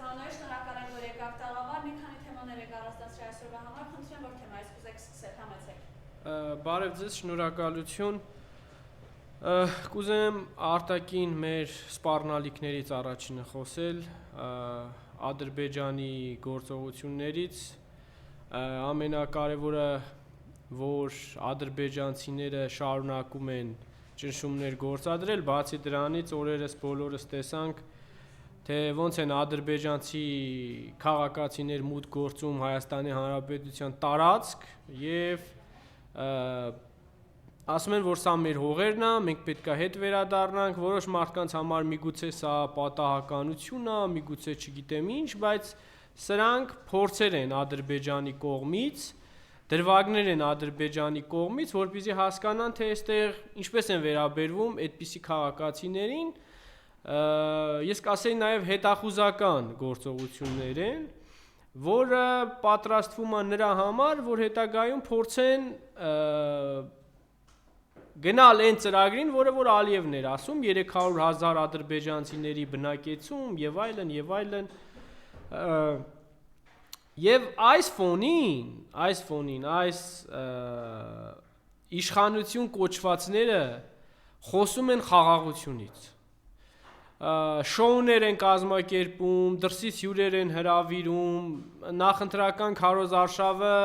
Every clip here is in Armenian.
Զանոյի շնորհակալ եմ, որ եկաք տաղավար, մի քանի թեմաներ եք առանձնացրել այսօրվա համար, խնդրեմ, որ թեմայից կուզեք սկսել, համեցեք։ Բարև ձեզ, շնորհակալություն։ Կուզեմ արտաքին մեր սպառնալիքներից առաջինը խոսել, Ադրբեջանի գործողություններից, ամենակարևորը, որ ադրբեջանցիները շարունակում են ճնշումներ գործադրել, բացի դրանից օրերս բոլորս տեսանք, թե ոնց են ադրբեջանցի քաղաքացիներ մուտք գործում Հայաստանի Հանրապետության տարածք եւ ասում են, որ սա մեր հողերն է, մենք պետք է հետ վերադառնանք, որոշ մարդկանց համար միգուցե սա պատահականություն է, միգուցե չգիտեմ ինչ, բայց սրանք փորձեր են Ադրբեջանի կողմից, դրվագներ են Ադրբեջանի կողմից, որպեսզի հասկանան, թե այստեղ ինչպես են վերաբերվում այդպիսի քաղաքացիներին, ես կասեի նաև հետախուզական գործողություններ են, որը պատրաստվում է նրա համար, որ հետագայում փորձեն գնալ այն ծրագրին, որը որ Ալիևն էր ասում, 300,000 ադրբեջանցիների բնակեցում եւ այլն եւ այլն, եւ այս ֆոնին այս իշխանություն կոչվածները խոսում են խաղաղությունից, շոուներ են կազմակերպում, դրսից հյուրեր են հրավիրում, նախընտրական քարոզարշավը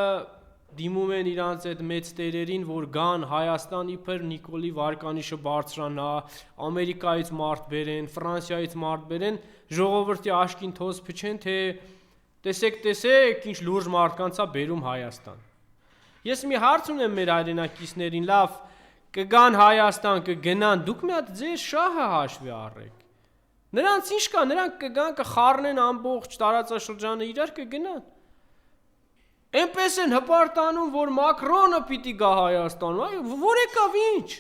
դիմում են իրանց այդ մեծ տերերին, որ գան Հայաստան իբր Նիկոլի վարկանիշը բարձրանա, Ամերիկայից մարդ բերեն, Ֆրանսիայից մարդ բերեն, ժողովրդի աշկին թոզ փչեն, թե տեսեք, ինչ լուրջ մարդկանց է բերում Հայաստան։ Ես մի հարց ունեմ մեր հայրենակիցներին, լավ, կգան Հայաստան, կգնան, դուք մի հատ ձեր շահը հաշվի առեք։ Նրանց ինչ կա, նրանք կգան, կխառնեն ամբողջ տարածաշրջանը իրար կգնան։ Այնպես են հպարտանում, որ Մակրոնը պիտի գա Հայաստան, որ եկավ ինչ։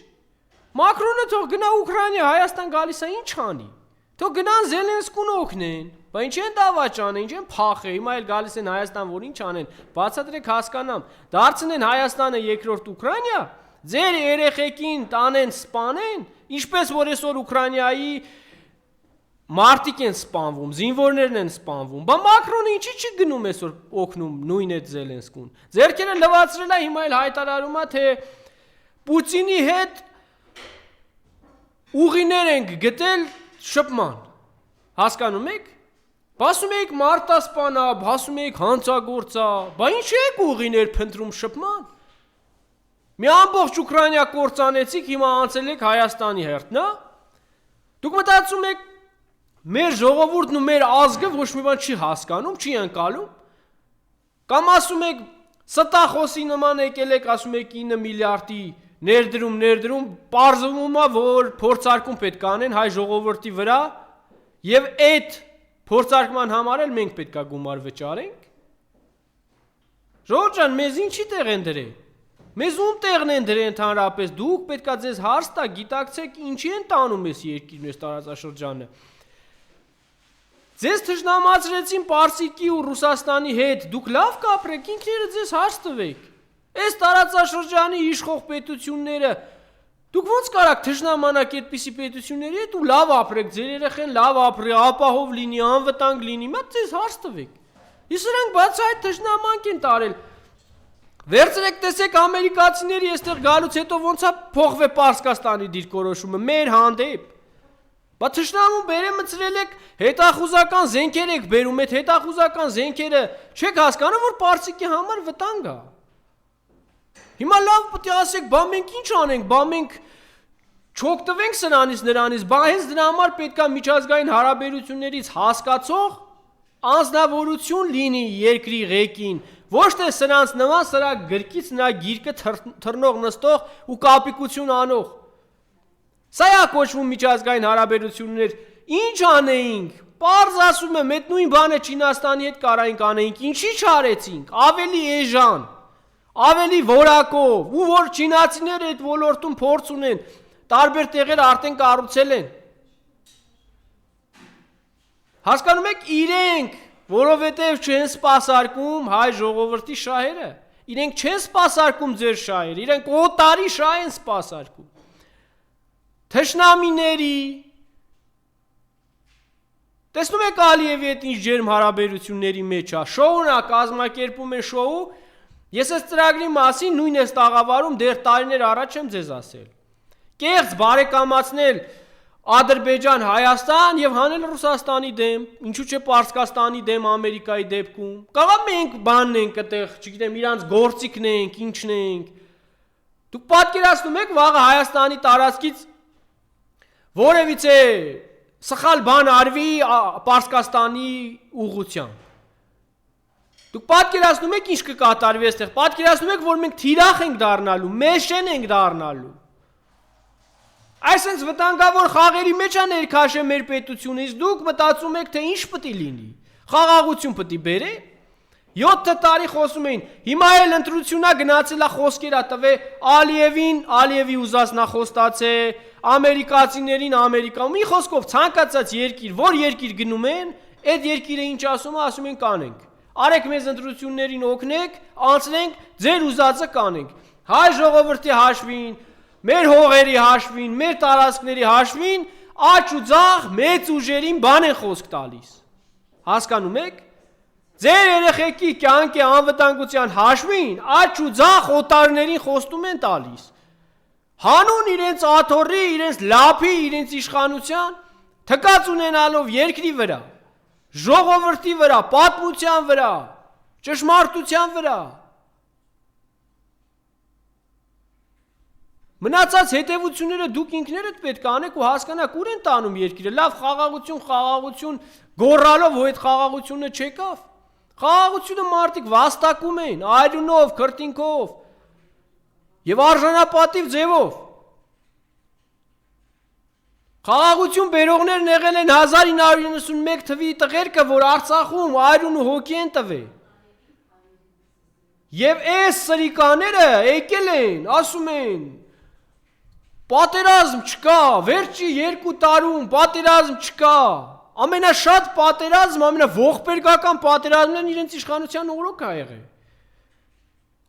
Մակրոնը թող գնա Ուկրաինա, Հայաստան գալիս է ինչ անի։ Թող գնան Զելենսկուն օգնեն, բա ինչ են դավաճ անեն, ինչ են փախե, հիմա էլ գալիս են Հայաստան, որ ինչ անեն, բացատրեք հասկանամ, դարձնեն Հայաստանը երկրորդ Ուկրաինա, ձեր երեխեքին տանեն սպանեն, ինչպես որ այսօր Ուկրաինայի մարդիկ են սպանվում, զինվորներն են սպանվում, բա Մակրոնը ինչի չի գնում այսօր օգնում նույն այդ Զելենսկուն։ Ձերքերը լվացրել է, հիմա էլ հայտարարում է, թե Պուտինի հետ ուղիներ ենք գտել շփման։ Հասկանում եք։ Բասում եք մարտասպանա, բասում եք հանցագործա, բա ինչ եք ուղիներ փնտրում շփման։ Մի ամբողջ Ուկրաինա կործանեցիք, հիմա անցել եք Հայաստանի հերթն, հա։ Դուք մտածում եք մեր ժողովուրդն ու մեր ազգը ոչ մի բան չի հասկանում, չի ընկալում։ Կամ ասում եք ստախոսի նման եկել եք, ասում եք 9 միլիարդի ներդրում, պարզվում է, որ փորձարկում պետք է անեն հայ ժողովրդի վրա, եւ այդ փորձարկման համար էլ մենք պետք է գումար վճարենք։ Ժողովուրդ ջան, մեզ ինչի տեղ են դրել։ Մեզ ում տեղն են դրել ընդհանրապես, դուք պետք է ձեզ հարց տա, գիտակցեք ինչի են տանում այս երկիրն, այս տարածաշրջանը։ Ձեզ թշնամացրեցին Պարսիկի ու Ռուսաստանի հետ, դուք լավ կապրեք, ինքները ձեզ հարց տվեք։ Այս տարածաշրջանի իշխող պետությունները, դուք ոնց կարաք թշնամանաք այդպիսի պետությունների հետ ու լավ ապրեք, ձեր երեխեն լավ ապրի, ապահով լինի, անվտանգ լինի, մա ձեզ հարց տվեք։ Իսկ նրանք բացահայտ թշնամանք են տարել։ Վերցրեք տեսեք ամերիկացիների այստեղ գալուց հետո ոնց է փոխվել Պարսկաստանի դիրքորոշումը մեր հանդեպ։ Բա թշնամուն բերեմցրել եք, հետախուզական զենքեր եք բերում, այդ հետախուզական զենքերը չեք հասկանում, որ Պարսիկի համար վտանգ է։ Հիմա լավ պետք է ասեք, բա մենք ինչ անենք, բա մենք չօգտվենք նրանից, բա հենց դրա համար պետք է միջազգային հարաբերություններից հասկացող անձնավորություն լինի երկրի ղեկին, ոչ թե սրանց նման սրա գրկից նրա գիրկը թռնող նստող ու կապիկություն անող։ Սա է կոչվում միջազգային հարաբերություններ, ինչ անեինք, պարզ ասում եմ, այդ նույն բանը Չինաստանի հետ կարայինք անեինք, ինչի չարեցինք, ավելի էժան, ավելի որակով, ու որ չինացիները այդ ոլորտում փորձ ունեն, տարբեր տեղեր արդեն կառուցել են։ Հասկանում եք, իրենք, որովհետև չեն սպասարկում հայ ժողովրդի շահերը, իրենք չեն սպասարկում ձեր շահերը, իրենք օտարի շահ են սպասարկում։ Թշնամիների, Տեսնում եք Ալիևի հետ ինչ ջերմ հարաբերությունների մեջ է, շոուն է, կազմակերպում է շոու, ես այս ծրագրի մասին նույն այս տաղավարում դեռ տարիներ առաջ եմ ձեզ ասել, կեղծ բարեկամացնել Ադրբեջան, Հայաստան եւ հանել Ռուսաստանի դեմ, ինչու՞ չէ Պարսկաստանի դեմ Ամերիկայի դեպքում։ Կարող մենք բանն ենք այդտեղ, չգիտեմ, իրանց գործիքն ենք, ինչն ենք։ Դուք պատկերացնում եք վաղը Հայաստանի տարածքից որևիցե սխալ բան արվի Պարսկաստանի ուղղությամբ։ Դուք պատկերացնում եք ինչ կկատարվի այստեղ, պատկերացնում եք, որ մենք թիրախ ենք դառնալու, մեշեն ենք դառնալու։ Այսինքն վտանգավոր խաղերի մեջ է ներքաշը մեր պետությունը, իսկ դուք մտածում եք, թե ինչ պետք է լինի։ Խաղաղություն պետք է բերե։ 7 տարի խոսում էին, հիմա էլ ընտրությունա գնացել է խոսքերա տվե Ալիևին, Ալիևի ուզած նախոստացե, ամերիկացիներին Ամերիկա։ Մի խոսքով ցանկացած երկիր, որ երկիր գնում են, այդ երկիրը ինչ ասում են կանենք։ Արեք մեզ ընտրություններին օգնեք, անցնենք, ձեր ուզածը կանենք։ Հայ ժողովրդի հաշվին, մեր հողերի հաշվին, մեր տարածքների հաշվին, աճ ու ձախ մեծ ուժերին բան են խոսք տալիս։ Հասկանում եք։ Ձեր երեխեքի կյանքի անվտանգության հաշվին, աճ ու ձախ օտարներին խոստում են տալիս։ Հանուն իրենց աթոռի, իրենց լափի, իրենց իշխանության, թկած ունենալով երկրի վրա, ժողովրդի վրա, պատմության վրա, ճշմարտության վրա։ Մնացած հետևությունները դուք ինքներդ պետք է անեք ու հասկանաք ուր են տանում երկիրը։ Լավ խաղաղություն գոռալով ու այդ խաղաղությունը չեկավ։ Խաղաղությունը մարդիկ վաստակում են, այրունով, քրտինքով եւ արժանապատիվ ձևով։ Խաղաղություն բերողներն եղել են 1991 թվականի տղերքը, որ Արցախում այրուն ու հոգի են տվել։ Եվ այս սրիկաները եկել են, ասում են. Պատերազմ չկա, վերջի 2 տարում պատերազմ չկա, ամենաշատ պատերազմ, ամենաողբերգական պատերազմներն իրենց իշխանության օրոք է եղել։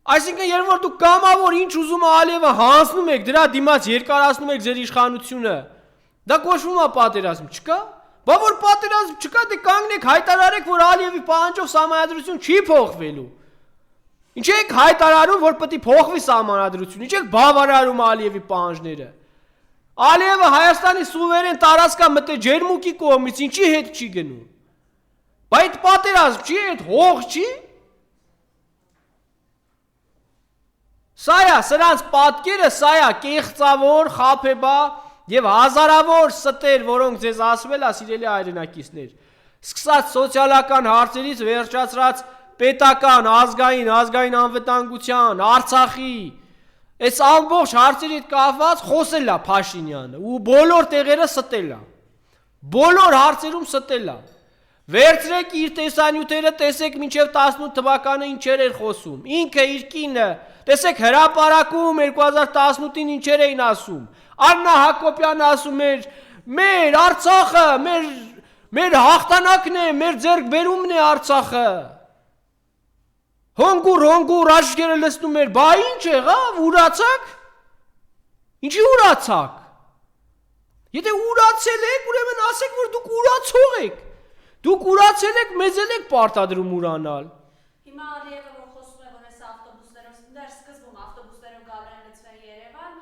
Այսինքն երբ որ դուք կամավոր ինչ ուզում է Ալիևը հանձնում եք, դրա դիմաց երկարացնում եք ձեր իշխանությունը, դա կոչվում է պատերազմ չկա, բա որ պատերազմ չկա, դե կանգնեք հայտարարեք, որ Ալիևի պահանջով սահմանադրություն չի փոխվելու։ Ինչ եք հայտարարում, որ պետք է փոխվի սահմանադրությունը, ինչ եք բավարարում Ալիևի պահանջները։ Ալիևը Հայաստանի սուվերեն տարածքա մտե ջերմուկի կողմից, ինչի հետ չի գնում։ Բայց այդ պատերազմ չի, այդ հող չի։ Սա է, սրանց պատկերը, սա է կեղծավոր, խաբեբա եւ հազարավոր ստեր, որոնք ձեզ ասվել է, սիրելի հայրենակիցներ։ Սկսած սոցիալական հարցերից վերջացրած պետական, ազգային անվտանգության, Արցախի, այս ամբողջ հարցերից կապված խոսել է Փաշինյանը ու բոլոր տեղերը ստել է։ Բոլոր հարցերում ստել է։ Վերցրեք իր տեսանյութերը, տեսեք մինչև 18 թվականը ինչեր էր խոսում։ Ինքը իր կինը, տեսեք հրապարակում 2018-ին ինչեր էին ասում։ Աննա Հակոբյանը ասում էր. «Մեր Արցախը, մեր հաղթանակն է, մեր ձեռքբերումն է Արցախը»։ Հոնգուր աչքերը լցնում էր, բա ինչ եղավ, ուրացաք։ Ինչի ուրացաք։ Եթե ուրացել եք, ուրեմն ասեք, որ դուք ուրացող եք։ Դուք ուրացել եք, մեզ էլ եք պարտադրում ուրանալ։ Հիմա Ալիևը որ խոսում է, որ այս ավտոբուսներով, դեռ սկզբում ավտոբուսներով գալու են լցվեն Երևան,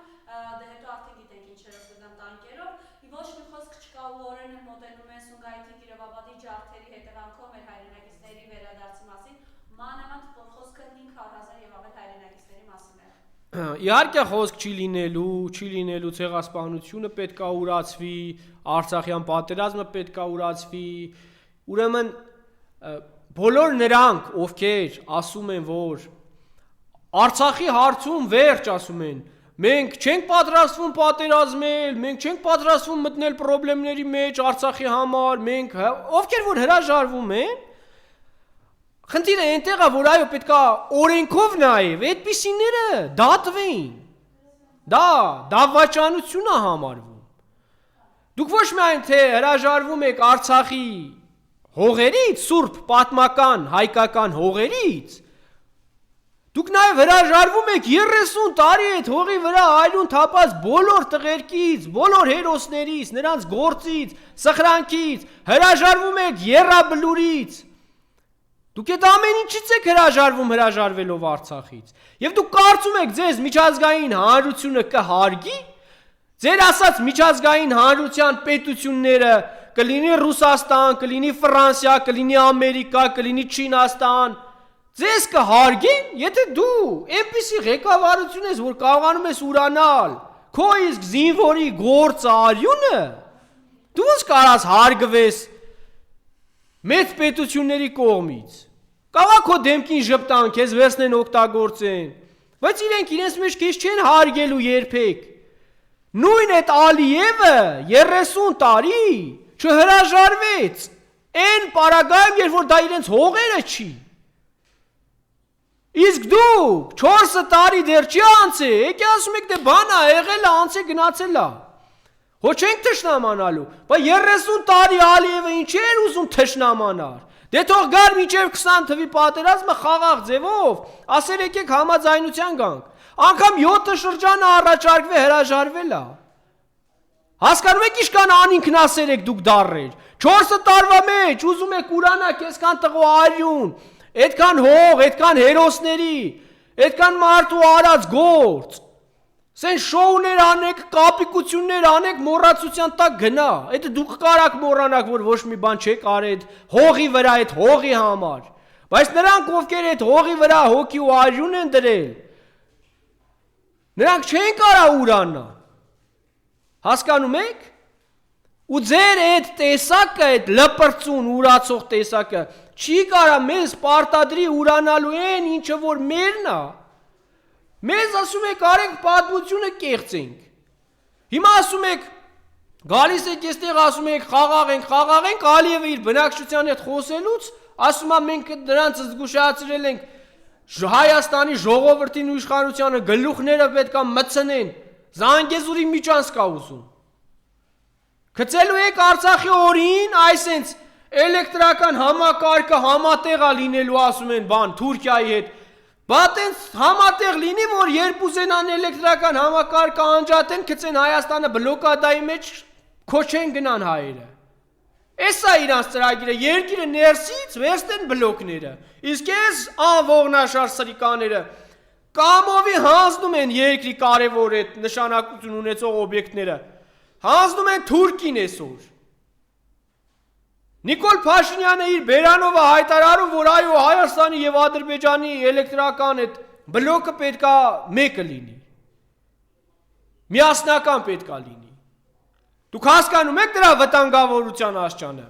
դե հետո արդեն գիտենք ինչերով կգան տանկերով, ոչ մի խոսք չկա ու օրեն են մոտենում են Սումգայիթի Կիրովաբադի ջարդերի հետևանքով մեր հայրենակիցների վերադարձի մասին, մանավանդ որ խոսքը 500,000 եւ ավել հայրենակիցների մասին է։ Իհարկե խոսք չի լինելու, ցեղասպանությունը պետք է ուրացվի, Արցախյան պատերազմը պետք է ուրացվի։ Ուրեմն բոլոր նրանք, ովքեր ասում են, որ Արցախի հարցում վերջ ասում են, մենք չենք պատրաստվում պատերազմել, մենք չենք պատրաստվում մտնել խնդիրների մեջ Արցախի համար, մենք ովքեր որ հրաժարվում են, խնդիրը այնտեղ է, որ այո պետք է օրենքով նայել, այդպիսիները դատվեն։ Դա դավաճանություն է համարվում։ Դուք ոչ միայն թե հրաժարվում եք Արցախի հողերից, սուրբ պատմական հայկական հողերից, Դուք նաև հրաժարվում եք 30 տարի այդ հողի վրա այլուն թափած բոլոր տղերքից, բոլոր հերոսներից, նրանց գործից, սխրանքից, հրաժարվում եք եռաբլուրից։ Դուք այդ ամեն ինչից եք հրաժարվելով Արցախից։ Եվ դուք կարծում եք ձեզ միջազգային հանրությունը կհարգի։ Ձեր ասած միջազգային հանրության պետությունները կլինի Ռուսաստան, կլինի Ֆրանսիա, կլինի Ամերիկա, կլինի Չինաստան։ Ձեզ կհարգեն, եթե դու այնպիսի ղեկավարություն ես, որ կարողանում ես ուրանալ քո իսկ զինվորի գործը արյունը, դու ոնց կարաս հարգվես մեծ պետությունների կողմից։ Կարող քո դեմքին ժպտան, քեզ վերցնեն օգտագործեն, բայց իրենց մեջ քեզ չեն հարգելու երբեք։ Նույն այդ Ալիևը 30 տարի չհրաժարվեց այն պարագայում, երբ որ դա իրենց հողերը չի։ Իսկ դուք 4 տարի դեռ չի անցե, եկի ասում եք դե բան ա եղել ա, անցե գնացել ա։ Հո չենք թշնամանալու, բայց 30 տարի Ալիևը ինչ էր ուզում թշնամանար։ Դե թող գար մինչև 20 թվի պատերազմը խաղաղ ձևով, ասել եկեք համաձայնության գանք։ Անգամ 7 շրջանը առաջարկվե հրաժարվել ա։ Հասկանում եք ինչքան անինքնասեր եք դուք դառել։ 4 տարվա մեջ ուզում եք ուրանաք այսքան տղու արյուն, այդքան հող, այդքան հերոսների, այդքան մարդու արած գործ։ Սեն շոուներ անեք, կապիկություններ անեք, մոռացության տակ գնա։ Այդ դուք կարաք մոռանաք, որ ոչ մի բան չեք արել հողի վրա, այդ հողի համար։ Բայց նրանք, ովքեր այդ հողի վրա հոգի ու արյուն են դրել, նրանք չեն կարա ուրանալ։ Հասկանում եք։ Ու ձեր այդ տեսակը, այդ լպրծուն ուրացող տեսակը չի կարա մեզ պարտադրի ուրանալու են ինչը որ մերն ա։ Մեզ ասում եք արենք պատմությունը կեղծենք։ Հիմա ասում եք գալիս եք այստեղ ասում եք խաղաղ ենք, Ալիևը իր բնակչության հետ խոսելուց ասում ա մենք նրանց զգուշացրել ենք Հայաստանի ժողովրդին ու իշխանությանը գլուխները պետք է մտցնեն, Զանգեզուրի միջանց կա ուզում։ Գցելու եք Արցախի օրին, այսենց էլեկտրական համակարգը համատեղ ա լինելու ասում են բան Թուրքիայի հետ։ Բա տենց համատեղ լինի, որ երբ ուզենան էլեկտրական համակարգը անջատեն, գցեն Հայաստանը բլոկադայի մեջ, քոչեն գնան հայերը։ Էսա իրանց ծրագիրը, երկիրը ներսից վերցնեն բլոկները։ Իսկ ես անողնաշար սրիկաները կամովի հանձնում են երկրի կարևոր այդ նշանակություն ունեցող օբյեկտները։ Հանձնում են Թուրքին այսօր։ Նիկոլ Փաշինյանը իր բերանովը հայտարարում, որ այո Հայաստանի եւ Ադրբեջանի էլեկտրական այդ բլոկը պետքա մեկը լինի։ Միասնական պետքա լինի։ Դուք հասկանում եք դրա վտանգավորության աստիճանը։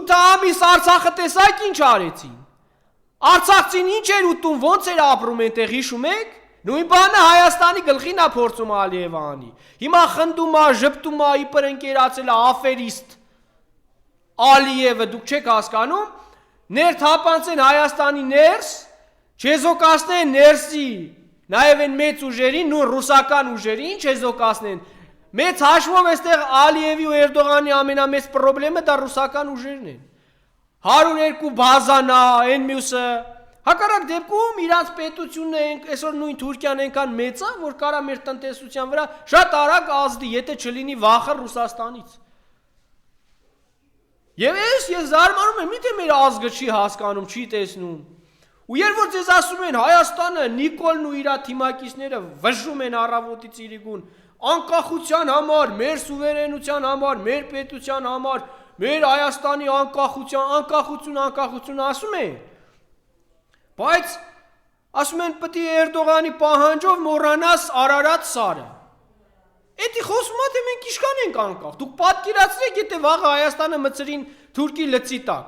8 ամիս Արցախը տեսակ ինչ արեցին։ Արցախցին ինչ էր ուտում, ոնց էր ապրում այնտեղ հիշում եք։ Նույն բանը Հայաստանի գլխին է փորձում Ալիևը անի։ Հիմա խնդում է, ժպտում է, իբր ընկերացել է աֆերիստ Ալիևը, դուք չեք հասկանում, ներթափանցեն Հայաստանի ներս, չեզոքացնեն ներսի, նաև են մեծ ուժերին, նույն ռուսական ուժերին չեզոքացնեն։ Մեծ հաշվով այստեղ Ալիևի ու Էրդողանի ամենամեծ խնդիրը դա ռուսական ուժերն են։ 102 բազանա, այն մյուսը։ Հակառակ դեպքում իրանց պետությունն է այսօր նույն Թուրքիան այնքան մեծ է, որ կարա մեր տնտեսության վրա շատ արագ ազդի, եթե չլինի վախը Ռուսաստանից։ Եվ ես զարմանում եմ, միթե մեր ազգը չի հասկանում, չի տեսնում։ Ու երբ որ ձեզ ասում են Հայաստանը, Նիկոլն ու իր թիմակիցները վժում են առավոտից իրիկուն, անկախության համար, մեր սուվերենության համար, մեր պետության համար, մեր Հայաստանի անկախություն ասում են, բայց ասում են պետք է Էրդողանի պահանջով մոռանաս Արարատ սարը։ Էդի խոսում է թե մենք ինչքան ենք անկախ։ Դուք պատկերացրեք, եթե վաղը Հայաստանը մցրին Թուրքի լծի տակ։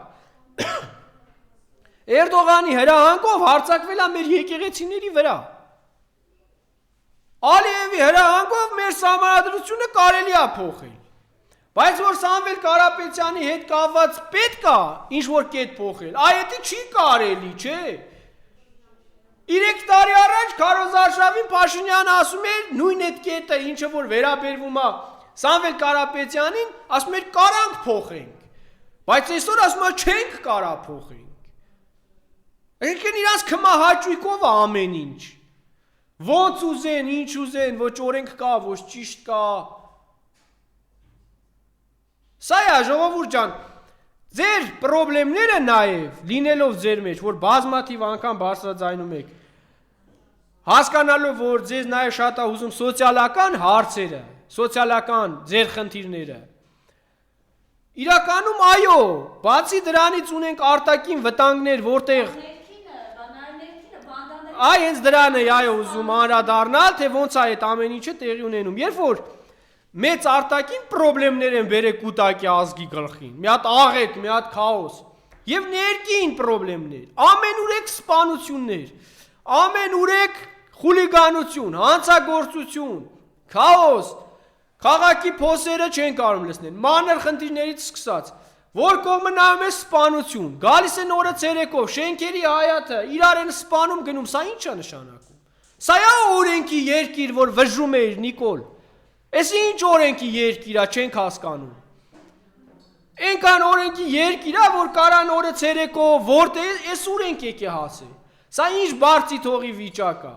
Էրդողանի հրահանգով հարձակվել է մեր եկեղեցիների վրա։ Ալիևի հրահանգով մեր սահմանադրությունը կարելի է փոխել։ Բայց որ Սամվել Կարապետյանի հետ կապված պետք է ինչ որ կետ փոխել, այդ չի կարելի, չէ։ 3 տարի առաջ Քարոզարշավին Փաշինյանը ասում էր նույն այդ կետը, ինչը որ վերաբերվում է Սամվել Կարապետյանին, ասում էր կարանք փոխենք։ Բայց այսօր ասում է չենք կարա փոխենք։ Եկեն իրանց կմահաճույքով ամեն ինչ։ Ոնց ուզեն, ինչ ուզեն, ոչ օրենք կա, ոչ ճիշտ կա։ Սա է ժողովուրդ ջան, ձեր պրոբլեմները նաև լինելով ձեր մեջ, որ բազմաթիվ անգամ բարձրաձայնում եք, հասկանալով, որ ձեզ նաև շատ է հուզում սոցիալական հարցերը, սոցիալական ձեր խնդիրները։ Իրականում այո, բացի դրանից ունենք արտաքին վտանգներ, որտեղ այ հենց դրան է այո ուզում անդրադառնալ, թե ոնց է այդ ամեն ինչը տեղի ունենում։ Երբ որ մեծ արտաքին խնդիրներ են բերեք կուտակի ազգի գլխին, մի հատ աղետ, մի հատ քաոս, եւ ներքին խնդիրներ, ամենուրեք սպանություններ, ամենուրեք խուլիգանություն, հանցագործություն, քաոս, քաղաքի փոսերը չեն կարող լցնել, մանր խնդիրներից սկսած, որ կողմը նայում է սպանություն, գալիս են օրը ցերեկով, շենքերի հայաթը, իրար են սպանում գնում, սա ինչ է նշանակում։ Սա է օրենքի երկիր, որ վժում է Նիկոլ։ Էս ինչ օրենքի երկիր է, չենք հասկանում։ Այնքան օրենքի երկիր է, որ կարան օրը ցերեկով, որտեղ էս ուր ենք եկե հասե։ Սա ինչ բարձի թողի վիճակ է։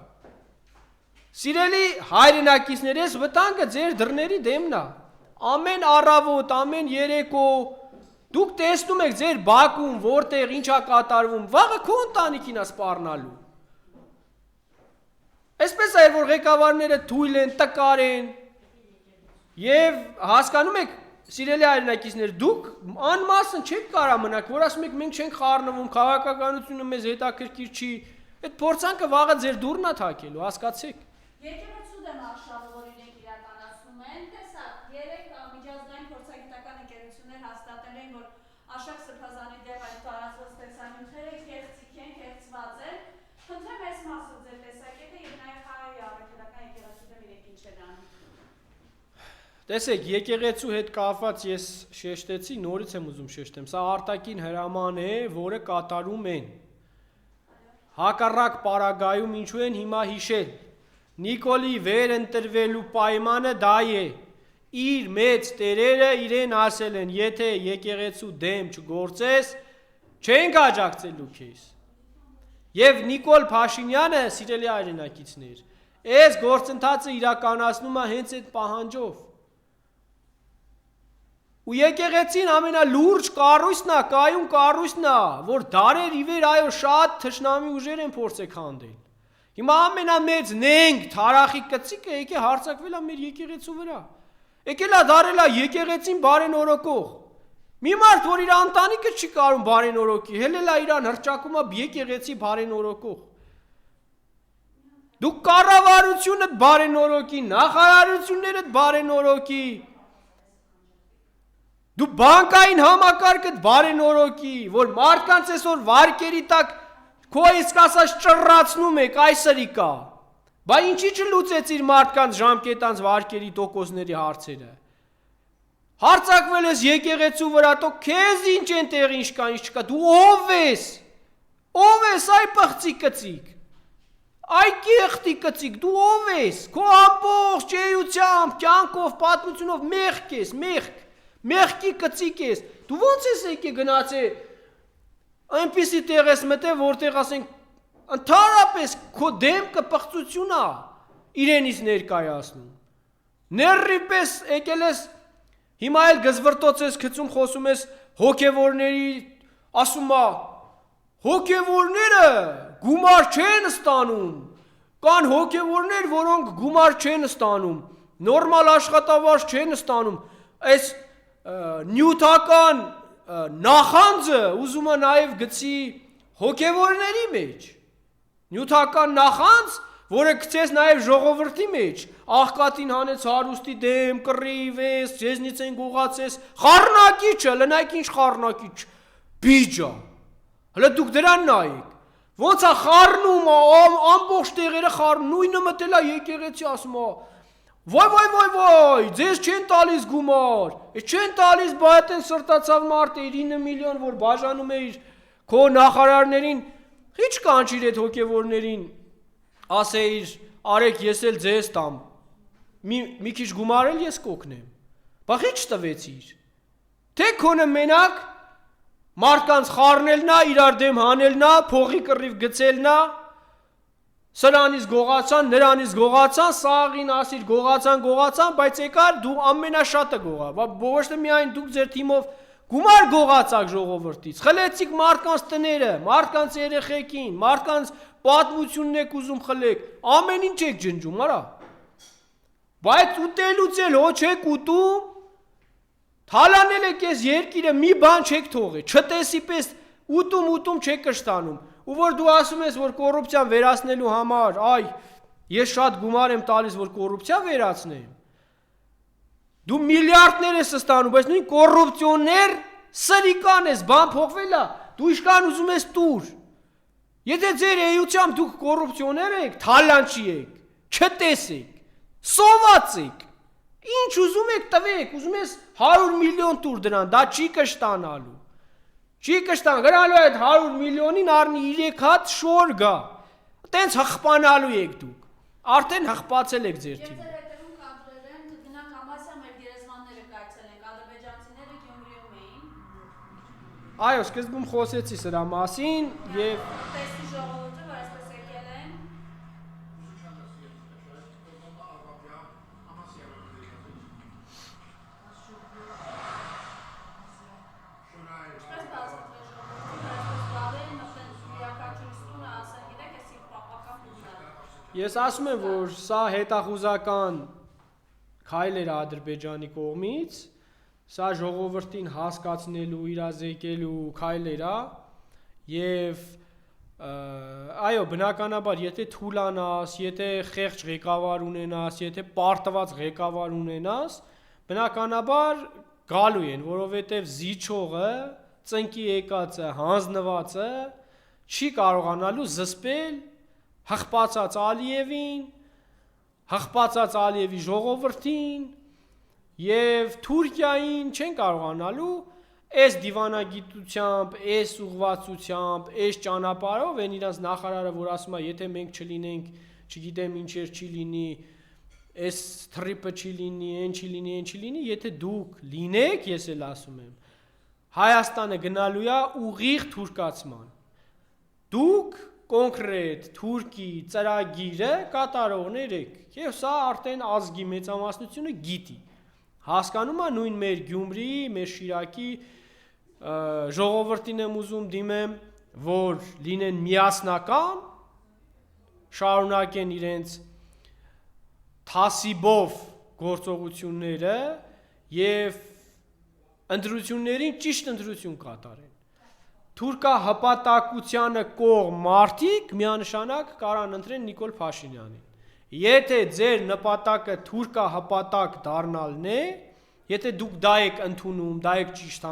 Սիրելի հայրենակիցներ, ես վտանգը ձեր դռների դեմն է։ Ամեն առավոտ, ամեն երեկո դուք տեսնում եք ձեր բակում, որտեղ ինչ է կատարվում, վաղը քո ընտանիքին է սպառնալու։ Այսպես է, որ ղեկավարները թույլ են, տկար են, եւ հասկանում եք, սիրելի հայրենակիցներ, դուք անմասն չեք կարա մնաք, որ ասում եք մենք չենք խառնվում, քաղաքականությունը մեզ հետաքրքիր չի, այդ փորձանքը վաղը ձեր դուռն է թակելու, հասկացեք։ Եկեղեցու դեմ արշավը, որ իրենք իրականացնում են, տեսակ, 3 միջազգային փորձագիտական ընկերություններ հաստատել են, որ Աշակ Սրբազանի դեմ այդ տարածված տեսանյութերը կեղծիք են, կեղծված են։ Խնդրեմ այս մասը ձեր տեսակետը եւ նաեւ հայ առաքելական եկեղեցու դեմ իրենք ինչ են անում։ Տեսեք, եկեղեցու հետ կապված ես շեշտեցի, նորից եմ ուզում շեշտեմ, սա արտաքին հրաման է, որը կատարում են։ Հակառակ պարագայում ինչու են հիմա հիշել։ Նիկոլի վեր ընտրվելու պայմանը դա է։ Իր մեծ տերերը իրեն ասել են, եթե եկեղեցու դեմ չգործես, չենք աջակցելու քեզ։ Եվ Նիկոլ Փաշինյանը, սիրելի հայրենակիցներ, այս գործընթացը իրականացնում է հենց այդ պահանջով։ Ու եկեղեցին ամենալուրջ կառույցն է, կայուն կառույցն է, որ դարեր ի վեր այո շատ թշնամի ուժեր են փորձել քանդել։ Հիմա ամենամեծ նենք, թարախի կծիկը եկե հարձակվել է մեր եկեղեցու վրա։ Եկել է դարել է եկեղեցին բարենորոգող։ Մի մարդ, որ իր ընտանիքը չի կարող բարենորոգի, հելել է իրան հրճակում է եկեղեցի բարենորոգող։ Դուք կառավարությունդ բարենորոգի, նախարարություններդ բարենորոգի, դու բանկային համակարգդ բարենորոգի, որ մարդկանց այսօր վարկերի տակ քո իսկ ասած ճռռացնում եք, այսրի կա։ Բա ինչի չլուծեցիր մարդկանց ժամկետանց վարկերի տոկոսների հարցերը։ Հարձակվել ես եկեղեցու վրա, տո քեզ ինչ են տեղի ինչ կա, ինչ չկա, դու ով ես։ Ով ես այ պղծի կծիկ։ Այ կեղտի կծիկ, դու ով ես։ Քո ամբողջ էությամբ, կյանքով, պատմությունով մեղք ես, մեղք։ Մեղքի կծիկ ես, դու ոնց ես եկե գնացե, այնպիսի տեղ ես մտե, որտեղ ասենք, ընդհանրապես քո դեմքը պղծություն է իրենից ներկայացնում, ներրի պես եկել ես, հիմա էլ գզվրտոց ես գցում, խոսում ես հոգևորների, ասում է, հոգևորները գումար չեն ստանում, կան հոգևորներ, որոնք գումար չեն ստանում, նորմալ աշխատավարձ չեն ստանում, այս նյութական նախանձը ուզում է նաև գցի հոգևորների մեջ, նյութական նախանձ, որը գցես նաև ժողովրդի մեջ, աղքատին հանեց հարուստի դեմ, կռիվես, ձեզնից են գողացես, խառնակիչը, լնայք ինչ խառնակիչ, բիջա, հլը դուք դրան նայեք, ոնց է խառնում, ամբողջ տեղերը խառնում, նույնը մտել է եկեղեցի ասում է, Ոյ, ձեզ չեն տալիս գումար, չեն տալիս բայց են սրտացավ մարդ է 9 միլիոն, որ բաժանում է իր քո նախարարներին, խիչ կանչիր այդ հոգևորներին, ասեիր, արեք ես էլ ձեզ տամ, մի քիչ գումար էլ ես կօգնեմ, բա խիչ տվեցիր, թե քոնը մենակ Մարդկանց խառնելն է, իրար դեմ հանելն է, փողի կռիվ գցելն է, սրանից գողացան, նրանից գողացան, սաղին ասիր գողացան, բայց եկար դու ամենաշատը գողա, ոչ թե միայն դուք ձեր թիմով գումար գողացաք ժողովրդից, խլեցիք մարդկանց տները, մարդկանց երեխեքին, մարդկանց պատմությունն եք ուզում խլեք, ամեն ինչ եք ջնջում, արա, բայց ուտելուց էլ հո չեք ուտում, թալանել եք ես երկիրը, մի բան չեք թողել, չտեսի պես ուտում չեք կշտանում, ու որ դու ասում ես, որ կոռուպցիան վերացնելու համար, ես շատ գումար եմ տալիս, որ կոռուպցիա վերացնեմ, դու միլիարդներ ես ստանում, բայց նույն կոռուպցիոներ սրիկան ես, բան փոխվել է, դու իշքան ուզում ես տուր, եթե ձեր էությամբ դուք կոռուպցիոներ եք, թալանչի եք, չտեսեք, սոված եք, ինչ ուզում եք տվեք, ուզում ես 100 միլիոն տուր դրան, դա չի կշտանալու, գրանալու այդ 100 միլիոնին առնի 3 հատ շոր գա, տենց հղպանալու եք դուք, արդեն հղպացել եք ձեր թիմը։ Եվ ձեր հետևում կադրեր են, կգնանք Համասյա մեր գերեզմանները կայցելենք, ադրբեջանցիները Գյումրիում էին։ Այո, սկզբում խոսեցի սրա մասին և Տեսնի ժողովուրդը, որ այսպես եկել են։ Ես ասում եմ, որ սա հետախուզական քայլ էր Ադրբեջանի կողմից, սա ժողովրդին հասկացնելու, իրազեկելու քայլ էր, եւ այո, բնականաբար, եթե թուլանաս, եթե խեղճ ղեկավար ունենաս, եթե պարտված ղեկավար ունենաս, բնականաբար գալու են, որովհետեւ զիջողը, ծնկի եկածը, հանձնվածը չի կարողանալու զսպել հղպացած Ալիևին, հղպացած Ալիևի ժողովրդին եւ Թուրքիային չեն կարողանալու այս դիվանագիտությամբ, այս ուղղվածությամբ, այս ճանապարհով են իրանց նախարարը, որ ասում է, եթե մենք չլինենք, չգիտեմ ինչեր չի լինի, այս թրիպը չի լինի, այն չի լինի, եթե դուք լինեք, ես էլ ասում եմ, Հայաստանը գնալու է ուղիղ թուրքացման։ Դուք կոնկրետ Թուրքի ծրագիրը կատարողներ եք եւ սա արդեն ազգի մեծամասնությունը գիտի հասկանում է նույն մեր Գյումրիի, մեր Շիրակի ժողովրդին եմ ուզում դիմեմ, որ լինեն միասնական, շարունակեն իրենց թասիբով գործողությունները եւ ընտրություններին ճիշտ ընտրություն կատարեն։ Թուրքահպատակությանը կողմ մարդիկ միանշանակ կարան ընտրեն Նիկոլ Փաշինյանին։ Եթե ձեր նպատակը թուրքահպատակ դառնալն է, եթե դուք դա եք ընդունում, դա եք ճիշտ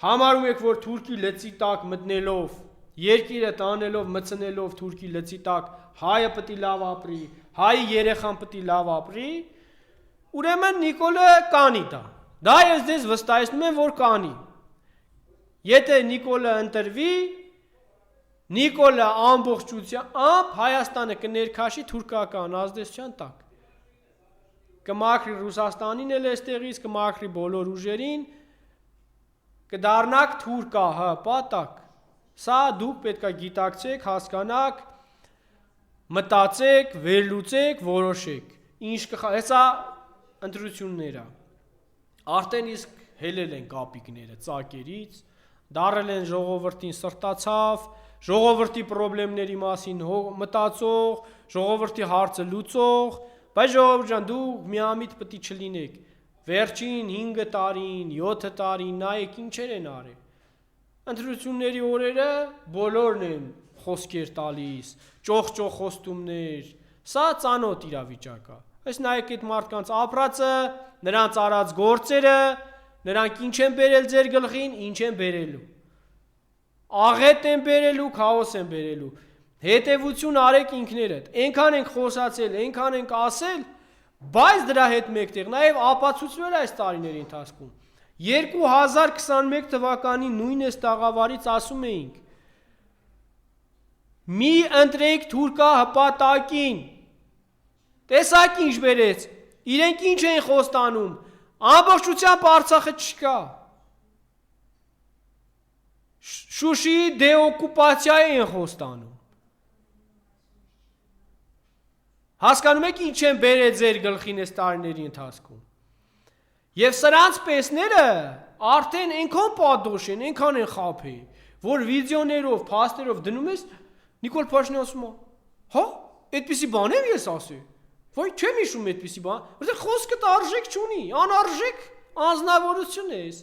համարում եք, որ Թուրքի լծի տակ մտնելով, երկիրը տանելով, մցնելով Թուրքի լծի տակ, հայը պետք է լավ ապրի, հայի երեխան պետք է լավ ապրի, ուրեմն Նիկոլը կանի դա։ Դա ես ձեզ վստահեցնում եմ, որ կանի։ Եթե Նիկոլը ընտրվի, Նիկոլը ամբողջությամբ Հայաստանը կներքաշի թուրքական ազդեցության տակ։ Կմաքրի Ռուսաստանին էլ էստեղից, կմաքրի բոլոր ուժերին, կդառնաք թուրքահպատակ։ Սա դուք պետք է գիտակցեք, հասկանաք, մտածեք, վերլուծեք, որոշեք։ Հեսա ընտրությունները։ Արդեն իսկ հելել են կապիկները ծակերից, դարել են ժողովրդին սրտացավ, ժողովրդի խնդիրների մասին մտածող, ժողովրդի հարցը լուծող, բայց ժողովուրդ ջան, դուք միամիտ պետք է չլինեք։ Վերջին 5 տարին, 7 տարին նայեք ինչեր են արել։ Ընտրությունների օրերը բոլորն են խոսքեր տալիս, ճոխ-ճոխ խոստումներ, սա ծանոթ իրավիճակ է։ Այս նայեք այդ մարդկանց ապրածը, նրանց արած գործերը, նրանք ինչ են բերել ձեր գլխին, ինչ են բերելու։ Աղետ են բերելու, քաոս են բերելու։ Հետևություն արեք ինքներդ։ Այնքան ենք խոսացել, այնքան ենք ասել, բայց դրա հետ մեկտեղ նաև ապացուցվել այս տարիների ընթացքում։ 2021 թվականի նույն այս տաղավարից ասում էինք. մի ընտրեք թուրքահպատակին։ Տեսակ ինչ բերեց, իրենք ինչ են խոստանում, ամբողջությամբ Արցախը չկա։ Շուշիի դեօկուպացիա են խոստանում։ Հասկանում եք ինչ են բերել ձեր գլխին այս տարիների ընթացքում։ Եվ սրանց պեսները արդեն այնքան պատոշ են, այնքան են խափի, որ վիդեոներով, փաստերով դնում ես Նիկոլ Փաշինյանը ասում է, հա, այդպիսի բան եմ ես ասել։ Ոայ չեմ հիշում այդպիսի բան, որտեղ խոսքը արժեք չունի, անարժեք անձնավորություն է ես։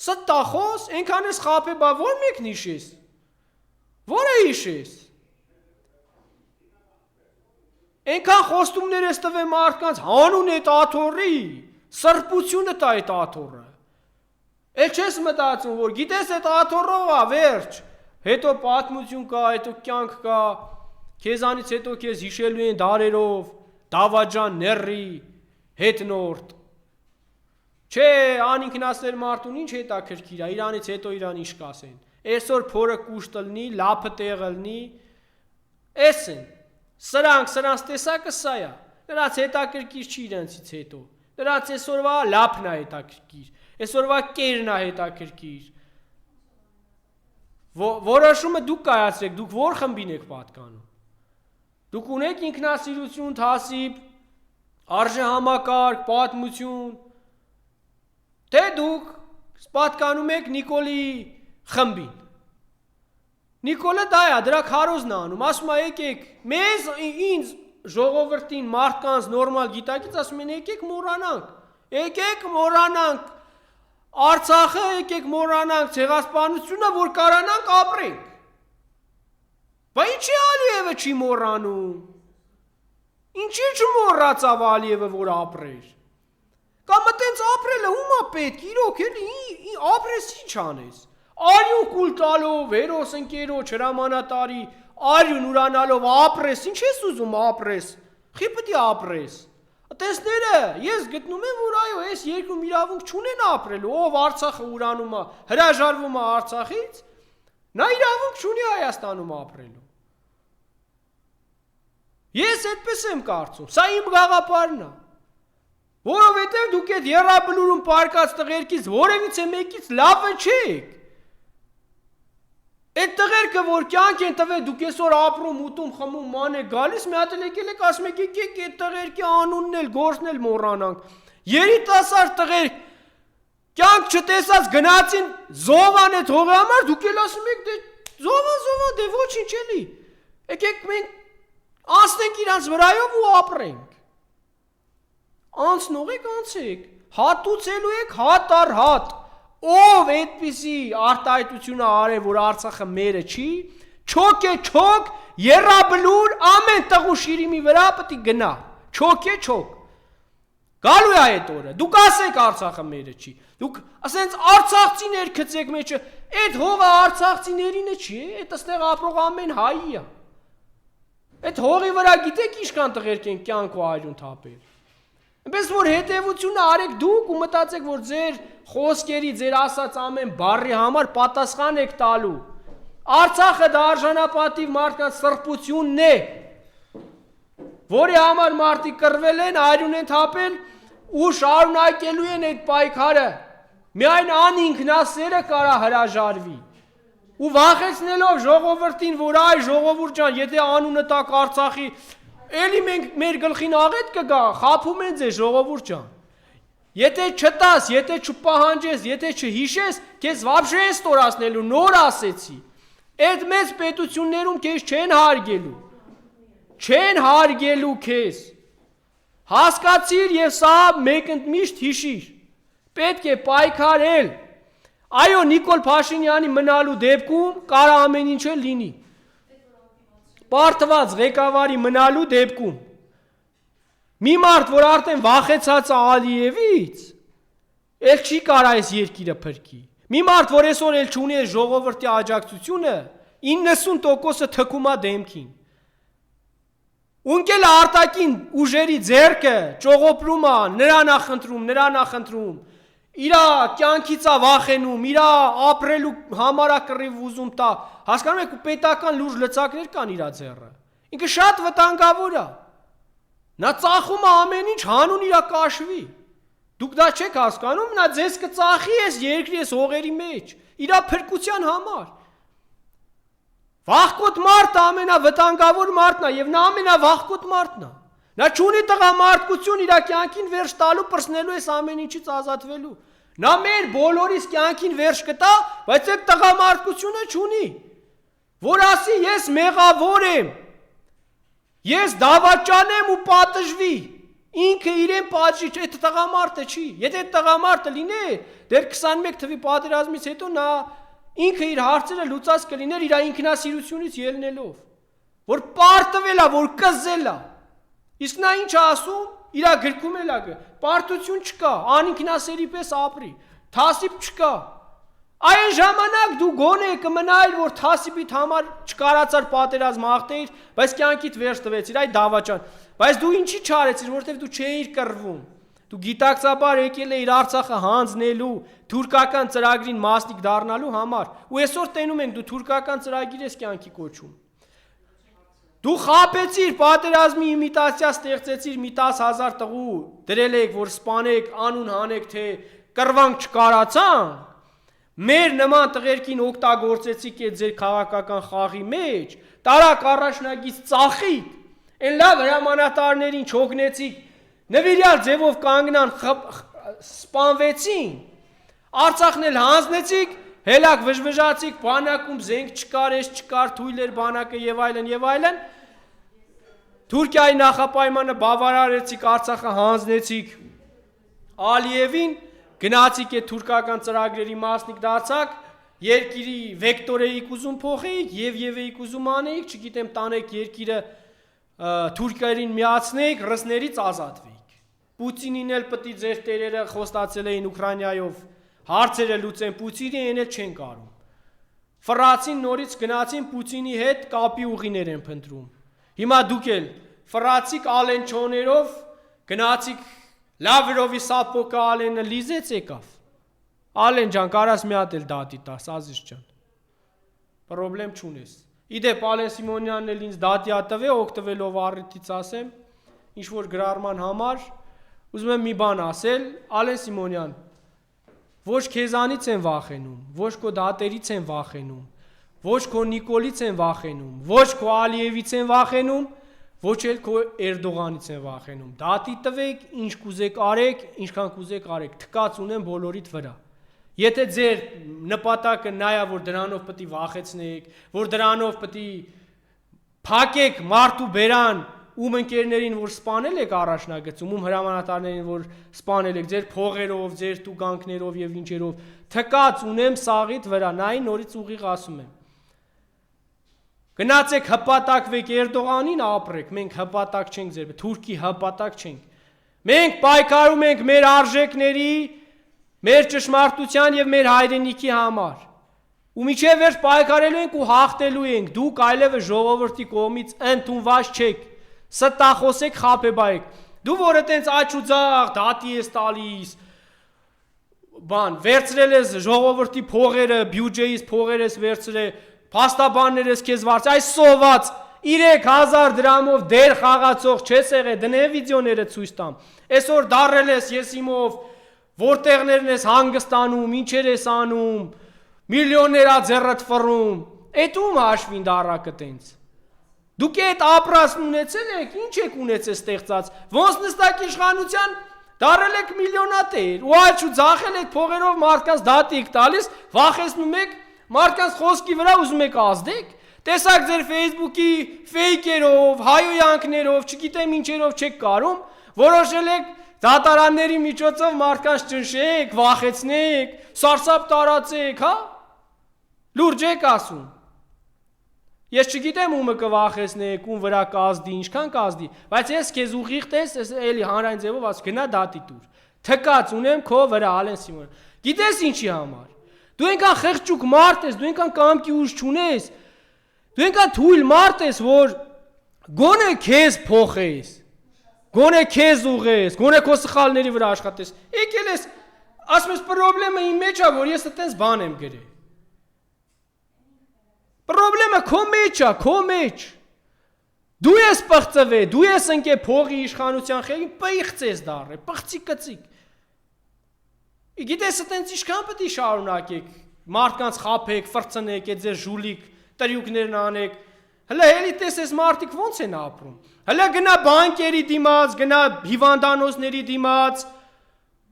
Ստախոս, այնքան ես խափե, բա ո՞ր մեկն հիշես։ Ո՞րը հիշես։ Այնքան խոստումներ ես տվել մարդկանց, հանուն այդ աթոռի, սրբությունը տա այդ աթոռը։ Էլ չես մտածում, որ գիտես այդ աթոռով է, վերջ, հետո պատմություն կա, հետո կյանք կա, քեզանից հետո քեզ հիշելու են դարերով, դավաճան ների, հետնորդ։ Չէ, անինքնասեր մարդուն ինչ հետաքրքիր է, իրանից հետո իրան ինչ կասեն։ Այսօր փորը կուշտ լնի, լափը տեղ լնի, էս են։ Սրանց տեսակը սա է, նրանց հետաքրքիր չի իրենցից հետո, նրանց այսօրվա լափն է հետաքրքիր, այսօրվա կերն է հետաքրքիր, որոշումը դուք կայացրեք, դուք որ խմբին եք պատկանում, դուք ունեք ինքնասիրություն, թասիբ, արժեհամակարգ, պատմություն, թե դուք պատկանում եք Նիկոլի խմբին, Նիկոլը դա է, դրա քարոզն է անում, ասում է եկեք, մեզ, ինձ, ժողովրդին, մարդկանց նորմալ գիտակից, ասում են եկեք մորանանք, Արցախը եկեք մորանանք, ցեղասպանությունը, որ կարանանք ապրենք։ Բա ինչի Ալիևը չի մոռանում։ Ինչի չմոռացավ Ալիևը, որ ապրեր։ Կամ այտենց ապրելը ում է պետք, իրոք էլի ապրես ինչ անես։ Արյուն կուլ տալով, հերոս ընկերոջ, հրամանատարի, արյուն ուրանալով ապրես, ինչ ես ուզում ապրես, խի պտի ապրես, տեսները, ես գտնում եմ, որ այո, ես երկրում իրավունք չունեն ապրելու, ով Արցախը ուրանում է, հրաժարվում է Արցախից, նա իրավունք չունի Հայաստանում ապրելու, ես այդպես եմ կարծում, սա իմ գաղափարն է, որովհետև դուք այդ եռաբլուրում պարկած տղերքից որևիցե մեկից լավը չեք, Այդ տղերքը, որ կյանք են տվել, դուք այսօր ապրում, ուտում, խմում, ման եք գալիս, մի հատ էլ եկել եք ասում եք, եկեք այդ տղերքի անունն էլ, գործն էլ մոռանանք։ Երիտասարդ տղեր, կյանք չտեսած գնացին զովան այդ հողի համար, դուք էլ ասում եք, դե զովան, դե ոչինչ էլի։ Եկեք մենք անցնենք իրանց վրայով ու ապրենք։ Անցնող եք, անցեք, հատուցելու եք հատ առ հատ։ Ով այդպիսի արտահայտությունը արել, որ Արցախը մերը չի, չոք է չոք, եռաբլուր ամեն տղու շիրիմի վրա պետք է գնա, չոք է չոք։ Գալու է այդ օրը, դուք ասեք Արցախը մերը չի, դուք ասենց արցախցիներ գցեք մեջը, այդ հողը արցախցիներինը չի, այդ այստեղ ապրող ամեն հայի է։ Այդ հողի վրա գիտեք ինչքան տղերք են կյանք ու արյուն թափել։ Այնպես որ հետևությունը արեք դուք ու մտածեք, որ ձեր խոսքերի, ձեր ասած ամեն բառի համար պատասխան եք տալու։ Արցախը դա արժանապատիվ մարդկանց սրբությունն է, որի համար մարդիկ կռվել են, արյուն են թափել ու շարունակելու են այդ պայքարը։ Միայն անինքնասերը կարա հրաժարվի։ Ու վախեցնելով ժողովրդին, որ այ ժողովուրդ ջան, եթե անունը տակ Արցախի Էլի մենք մեր գլխին աղետ կգա, խափում են ձեզ ժողովուրդ ջան։ Եթե չտաս, եթե չպահանջես, եթե չհիշես, քեզ վաբշե են ստորացնելու, նոր ասեցի։ Այդ մեծ պետություններում քեզ չեն հարգելու։ Չեն հարգելու քեզ։ Հասկացիր եւ սա մեկընդմիշտ հիշիր։ Պետք է պայքարել։ Այո, Նիկոլ Փաշինյանի մնալու դեպքում կարա ամեն ինչ լինի։ Պարտված ղեկավարի մնալու դեպքում մի մարդ, որ արդեն վախեցած է Ալիևից, էլ չի կարա այս երկիրը փրկի։ Մի մարդ, որ այսօր էլ չունի այս ժողովրդի աջակցությունը, 90%-ը թքում է դեմքին։ Ունկել է արտաքին ուժերի ձեռքը, ճողոպրում է, նրան է խնդրում, իրա կյանքից է վախենում, իրա ապրելու համար է կռիվ ուզում տա, հասկանում եք ու պետական լուրջ լծակներ կան իրա ձեռը, ինքը շատ վտանգավոր է, նա ծախում է ամեն ինչ հանուն իրա կաշվի, Դուք դա չեք հասկանում, նա ձեզ կծախի այս երկրի այս հողերի մեջ, իր փրկության համար։ Վախկոտ մարդը ամենավտանգավոր մարդն է եւ նա ամենավախկոտ մարդն է։ Նա չունի տղամարդկություն իր կյանքին վերջ տալու, պրծնելու այս ամեն ինչից ազատվելու։ Նա մեր բոլորիս կյանքին վերջ կտա, բայց այդ տղամարդկությունը չունի։ Որ ասի ես մեղավոր եմ, ես դավաճանեմ ու պատժվի, ինքը իրեն պատժի, այդ տղամարդը չի։ Եթե այդ տղամարդը լիներ, դեռ 21 թվականի պատերազմից հետո նա ինքը իր հարցերը լուծած կլիներ իր ինքնասիրությունից ելնելով, որ պարտվել է, որ կզել է։ Իսկ նա ինչ ասում, իր գրքում էլ է, պարտություն չկա, անինքնասերի պես ապրի, թասիբ չկա։ Այն ժամանակ դու գոնե կմնայր, որ թասիբիդ համար չկարացար պատերազմ հաղթեիր, բայց կյանքիդ վերջ տվեցիր, այ դավաճան։ Բայց դու ինչի չարեցիր, որովհետև դու չէիր կռվում։ Դու գիտակցաբար եկել էիր Արցախը հանձնելու, թուրքական ծրագրին մասնիկ դառնալու համար։ Ու այսօր տենում ենք դու թուրքական ծրագիր ես կյանքի կոչում։ Դու խաբեցիր պատերազմի իմիտացիա ստեղծեցիր մի 10,000 տղու, դրել եք, որ սպանեք, անուն հանեք, թե կռվանք չկարացան։ Մեր նման տղերքին օգտագործեցիք այդ ձեր քաղաքական խաղի մեջ, տարակ առաջնագից ծախիք, այն լավ հրամանատարներին չօգնեցիք, նվիրյալ ձևով կանգնան սպանվեցին, Արցախն էլ հանձնեցիք, հելակ վժվժացիք, բանակում զենք չկար, ես չկար, թույլ էր բանակը եւ այլն, Թուրքիայի նախապայմանը բավարարեցիք, Արցախը հանձնեցիք Ալիևին, գնացիք այդ թուրքական ծրագրերի մասնիկ դարձաք, երկիրի վեկտոր էիք ուզում փոխեիք եւ էիք ուզում անեիք, չգիտեմ, տանեք երկիրը Թուրքիային միացնեիք, ռուսներից ազատվեիք։ Պուտինին էլ պետք է ձեր տերերը խոստացել էին Ուկրաինայով հարցերը լուծեն Պուտինի, այն էլ չեն կարում։ Ֆրանսին նորից գնացին Պուտինի հետ կապի ուղիներ են փնտրում։ Հիմա դուք էլ ֆրանսիկ ալենչոներով գնացիք Լավրովի սապոկը Ալենը լիզեց եկավ։ Ալեն ջան, կարաս մի հատ էլ դատի տաս, Ազիզ ջան։ Պրոբլեմ չունես։ Իդեպ Ալեն Սիմոնյանն էլ ինձ դատի ատվե, օգտվելով առիթից ասեմ, ինչ որ գրառման համար, ուզում եմ մի բան ասել, Ալեն Սիմոնյան, ոչ քեզանից են վախենում, ոչ քո դատերից են վախենում, ոչ քո Նիկոլից են վախենում, ոչ քո Ալիևից են վախենում, ոչ էլ քո Էրդողանից են վախենում։ Դատի տվեք, ինչ կուզեք արեք, ինչքան կուզեք արեք, թկած ունեն բոլորիդ վրա։ Եթե ձեր նպատակը նա է, որ դրանով պետք է վախեցնեք, որ դրանով պետք է փակեք մարդու բերան, ում ընկերներին, որ սպանել եք առաջնագծում, ում հրամանատարներին, որ սպանել եք ձեր փողերով, ձեր տուգանքներով եւ ինչերով, թկած ունեմ սաղիդ վրա, նայ նորից ուղիղ ասում եմ։ Գնացեք հպատակվեք Էրդողանին ապրեք, մենք հպատակ չենք ձեր, Թուրքի հպատակ չենք։ Մենք պայքարում ենք մեր արժեքների, մեր ճշմարտության եւ մեր հայրենիքի համար։ Ու միջև վերջ պայքարելու ենք ու հաղթելու ենք, դուք այլևս ժողովրդի կողմից ընդունված չեք, ստախոսեք խաբեբայեք։ Դու որը տենց աչ ու ձախ դատի ես տալիս, բան, վերցրել ես ժողովրդի փողերը, բյուջեից փողեր ես վերցրել, փաստաբաններ ես քեզ վարձ, այս սոված 3000 դրամով դեր խաղացող չես եղել, դնե վիդեոները ցույց տամ։ Այսօր դարրել ես ես իմով, որտեղներն ես հանգստանում, ինչեր ես անում, միլիոններ աձեռդ ֆռում, այդ ում հաշվին դարակը տենց։ Դուք այդ ապրասն ունեցել եք, ինչ եք ունեցել ստեղծած, ոնց նստակ իշխանության դարել եք միլիոնատեր, ու աչ ու ձախել եք փողերով մարդկանց դատի եք տալիս, վախեցնում եք, մարդկանց խոսքի վրա ուզում եք ազդեք, տեսակ ձեր Facebook-ի ֆեյքերով, հայոյանքներով, չգիտեմ ինչերով չեք կարում, որոշել եք դատարանների միջոցով մարդկանց ճնշեք, վախեցնեք, սարսափ տարածեք, հա? Լուրջ եք ասում։ Ես չգիտեմ ումը կվախեցնեք, ում վրա կազդի, ինչքան կազդի, բայց ես քեզ ուղիղ տես, էլի հանրային ձևով ասում, գնա դատի տուր։ Թկած ունեմ քո վրա, Ալեն Սիմոն։ Գիտես ինչի համար։ Դու այնքան խեղճուկ մարդ ես, դու այնքան կամքի ուժ չունես, դու այնքան թույլ մարդ ես, որ գոնե քեզ փոխես, գոնե քեզ ուղես, գոնե քո սխալների վրա աշխատես։ Եկել ես, ասում ես պրոբլեմը իմ մեջ է, որ ես այդպես բան եմ գրել։ Պրոբլեմը քո մեջ է, քո մեջ։ Դու ես պղծվել, դու ես ընկե փողի իշխանության խելին, պիղծ ես դառել, պղծի կծիկ։ Գիտես, այտենց ինչքան պետք է շարունակեք, մարդկանց խաբեք, ֆրցնեք, այդ ձեր ժուլիկ տրյուկներն անեք։ Հələ էլի տեսես մարդիկ ոնց են ապրում։ Հələ գնա բանկերի դիմաց, գնա հիվանդանոցների դիմաց։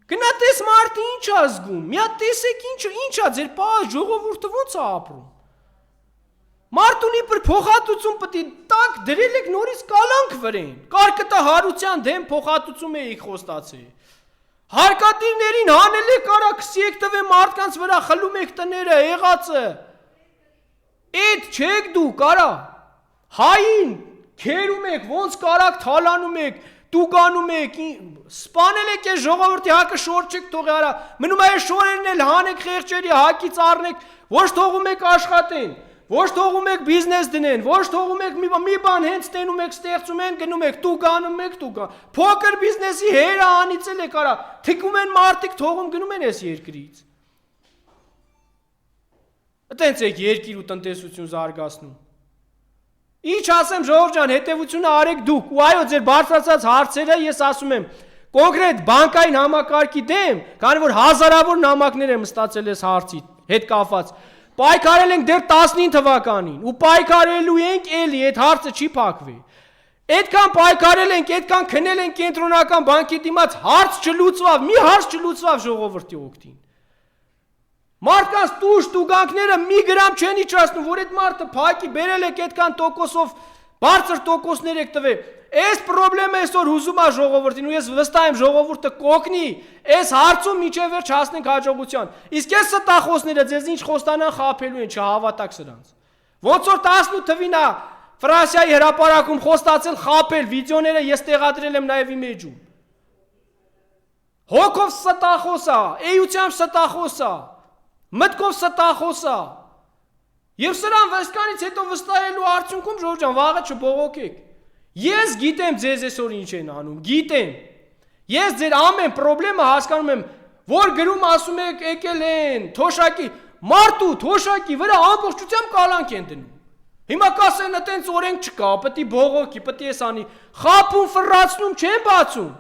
Գնա տես մարդը ինչ է զգում։ Մի հատ տեսեք ինչ է ձեր պահած ժողովուրդը ոնց է ապրում։ Մարդունի për փոխհատուցում պետք է տակ դրել եք նորից կալանք վրեն։ Կարկը տա հարության դեմ փոխհատուցում էիք խոստացել։ Հարկատիրներին հանել եք արա քսի եք տվե մարդկանց վրա խլում եք տները, եղածը։ Էդ չեք դու կարա։ Հային քերում եք, ոնց կարակ թալանում եք, տուգանում եք, սպանել եք այս ժողովրդի հակը շոր չեք թողի արա։ Մնում է շորերն էլ հանեք խեղճերի հակից առնեք, ոչ թողում եք աշխատեն, ոչ թողում եք բիզնես դնեն, ոչ թողում եք մի բան հենց տենում եք, ստեղծում են, գնում եք, տուգանում եք, փոքր բիզնեսի հերը անիծել եք արա, թիկում են մարդիկ թողում գնում են այս երկրից։ Այտենց եք երկիր ու տնտեսություն զարգացնում։ Ինչ ասեմ ժողովուրդ ջան, հետևությունը արեք դուք, ու այո ձեր բարձրացած հարցերը ես ասում եմ, կոնկրետ բանկային համակարգի դեմ, քանի որ հազարավոր նամակներ եմ ստացել այս հարցի հետ կապված։ Պայքարել ենք դեռ 19 թվականին ու պայքարելու ենք էլի, այդ հարցը չի փակվի։ Այդքան պայքարել ենք, այդքան քնել ենք կենտրոնական բանկի դիմաց, հարց չլուծվավ, մի հարց չլուծվավ ժողովրդի օգտին։ Մարդկանց տուգանքները մի գրամ չեն իջացնում, որ այդ մարդը փակի բերել եք այդքան տոկոսով բարձր տոկոսներ եք տվել։ Այս խնդրեմը այսօր հուզում է ժողովրդին ու ես վստահ եմ ժողովուրդը կօգնի այս հարցում միջև վերջ հասնենք հաջողության։ Իսկ այս ստախոսները ձեզ ինչ խոստանան խաբելու են, չհավատաք սրանց։ Ոնց որ 18 թվին է Ֆրանսիայի հրապարակում խոստացել խաբել, վիդեոները ես տեղադրել եմ նաև իմեջում։ Հոգով ստախոս է, էությամբ ստախոս է, մտքով ստախոս է։ Եվ սրան վստահից հետո վստահելու արդյունքում ժողովուրդ ջան, վաղը չբողոքեք։ Ես գիտեմ ձեզ այսօր ինչ են անում, գիտեմ։ Ես ձեր ամեն խնդրեմը հասկանում եմ, որ գրում ասում եք եկել են, թոշակի, մարդու թոշակի վրա ամբողջությամբ կալանք են դնում։ Հիմա կասեն այտենց օրենք չկա, պետք է բողոքի, պետք է անի, խաբում, ֆռացնում չեն բացում։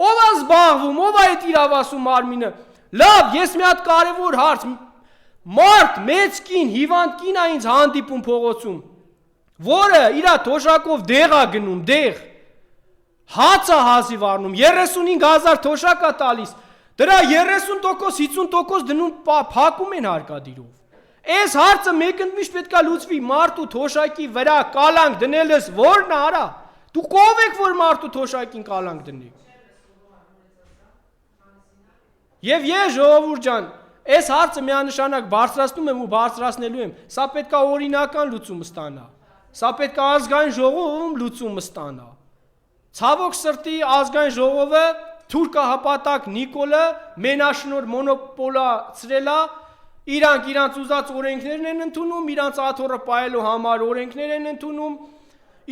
Ով է զբաղվում, ով է այդ իրավասու մարմինը։ Լավ, ես մի հատ կարևոր հարց, մարդ, մեծ կին, հիվանդ կին է ինձ հանդիպում փողոցում, որը իրա թոշակով դեղ է գնում, դեղ, հաց է հազիվ առնում, 35,000 թոշակ է տալիս, դրա 30%, 50% դնում փակում են հարկադիրով։ Այս հարցը մեկընդմիշտ պետք է լուծվի, մարդու թոշակի վրա կալանք դնելս որն է արա։ Դուք ով եք, որ մարդու թոշակին կալանք դնեք։ Եվ ես ժողովուրդ ջան, այս հարցը միանշանակ բարձրացնում եմ ու բարձրացնելու եմ, սա պետք է օրինական լուծում ստանա, սա պետք է ազգային ժողովում լուծում ստանա։ Ցավոք սրտի ազգային ժողովը թուրքահպատակ Նիկոլը մենաշնոր մոնոպոլացրել է, իրանք ուզած օրենքներն են ընդունում, իրանք աթոռը պահելու համար օրենքներ են ընդունում,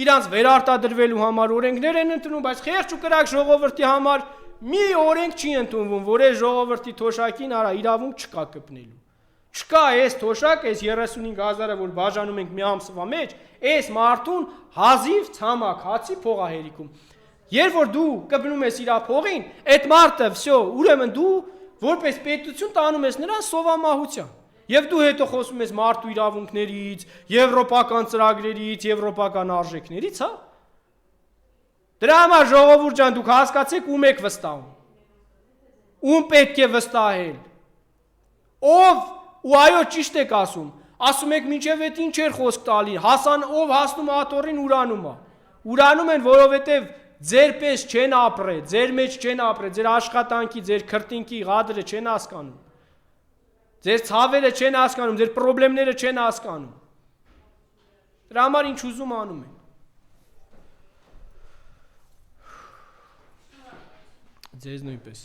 իրանք վերարտադրվելու համար օրենքներ են ընդունում, բայց խեղճ ու կրակ ժողովրդի համար մի օրենք չի ընդունվում, որ այս ժողովրդի թոշակին արա իրավունք չկա կպնելու։ Չկա այս թոշակ, այս 35,000-ը, որ բաժանում ենք մի ամսվա մեջ, այս մարդուն հազիվ ցամաք հացի փող է հերիքում։ Երբ որ դու կպնում ես իր փողին, այդ մարդը, վсё, ուրեմն դու որպես պետություն տանում ես նրան սովամահության։ Եվ դու հետո խոսում ես մարդու իրավունքներից, եվրոպական ծրագրերից, եվրոպական արժեքներից, հա։ Դրա համար ժողովուրդ ջան, դուք հասկացեք ում եք վստահում։ Ում պետք է վստահել։ Ով ու այո ճիշտ եք ասում։ Ասում եք մինչև այդ ինչ էր խոսք տալի, ով հասնում աթոռին ուրանում է։ Ուրանում են, որովհետև ձեր պես չեն ապրել, ձեր մեջ չեն ապրել, ձեր աշխատանքի, ձեր քրտինքի ղադրը չեն հասկանում։ Ձեր ցավերը չեն հասկանում, ձեր խնդիրները չեն հասկանում։ Դրա համար ինչ ուզում անում են։ Ձեզ նույնպես։